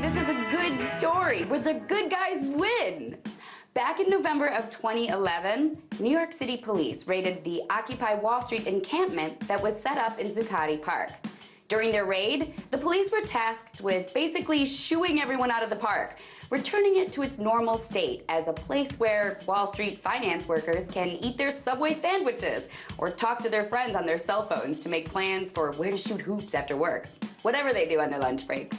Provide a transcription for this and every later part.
this is a good story where the good guys win. Back in November of 2011, New York City police raided the Occupy Wall Street encampment that was set up in Zuccotti Park. During their raid, the police were tasked with basically shooing everyone out of the park, returning it to its normal state as a place where Wall Street finance workers can eat their Subway sandwiches or talk to their friends on their cell phones to make plans for where to shoot hoops after work, whatever they do on their lunch breaks.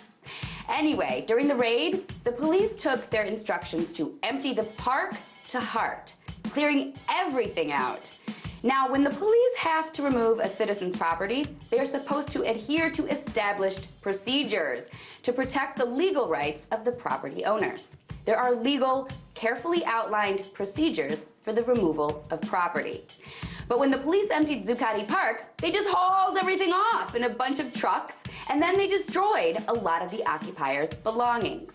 Anyway, during the raid, the police took their instructions to empty the park to heart, clearing everything out. Now, when the police have to remove a citizen's property, they are supposed to adhere to established procedures to protect the legal rights of the property owners. There are legal, carefully outlined procedures for the removal of property. But when the police emptied Zuccotti Park, they just hauled everything off in a bunch of trucks, and then they destroyed a lot of the occupiers' belongings.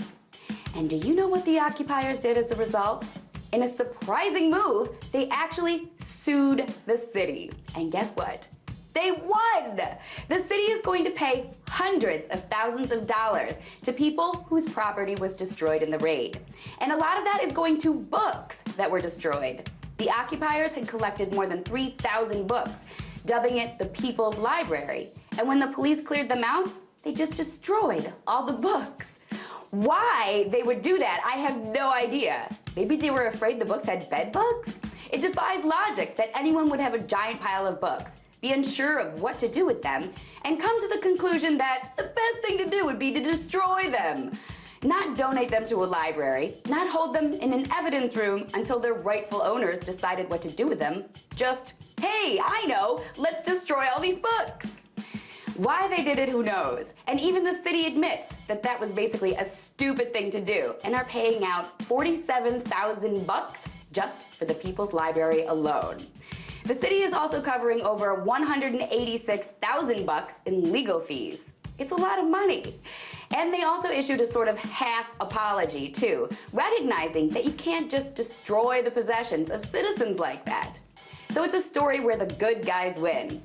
And do you know what the occupiers did as a result? In a surprising move, they actually sued the city. And guess what? They won! The city is going to pay hundreds of thousands of dollars to people whose property was destroyed in the raid. And a lot of that is going to books that were destroyed. The occupiers had collected more than 3,000 books, dubbing it the People's Library. And when the police cleared them out, they just destroyed all the books. Why they would do that, I have no idea. Maybe they were afraid the books had bed bugs? It defies logic that anyone would have a giant pile of books, be unsure of what to do with them, and come to the conclusion that the best thing to do would be to destroy them. Not donate them to a library, not hold them in an evidence room until their rightful owners decided what to do with them. Just, hey, I know, let's destroy all these books. Why they did it, who knows? And even the city admits that that was basically a stupid thing to do and are paying out 47,000 bucks just for the People's Library alone. The city is also covering over 186,000 bucks in legal fees. It's a lot of money. And they also issued a sort of half apology too, recognizing that you can't just destroy the possessions of citizens like that. So it's a story where the good guys win.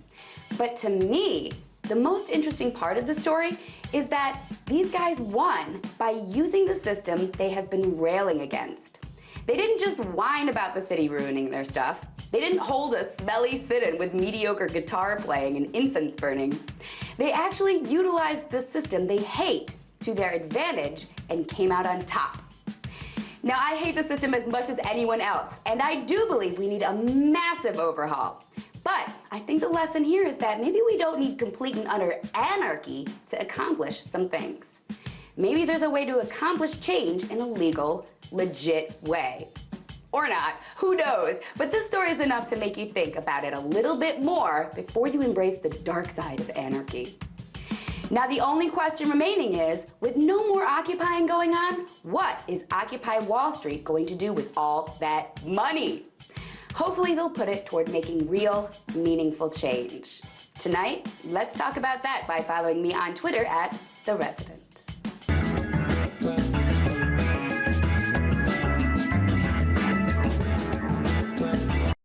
But to me, the most interesting part of the story is that these guys won by using the system they have been railing against. They didn't just whine about the city ruining their stuff. They didn't hold a smelly sit-in with mediocre guitar playing and incense burning. They actually utilized the system they hate to their advantage and came out on top. Now, I hate the system as much as anyone else, and I do believe we need a massive overhaul. But I think the lesson here is that maybe we don't need complete and utter anarchy to accomplish some things. Maybe there's a way to accomplish change in a legal, legit way. Or not, who knows? But this story is enough to make you think about it a little bit more before you embrace the dark side of anarchy. Now, the only question remaining is, with no more occupying going on, what is Occupy Wall Street going to do with all that money? Hopefully they'll put it toward making real, meaningful change. Tonight, let's talk about that by following me on Twitter @TheResident.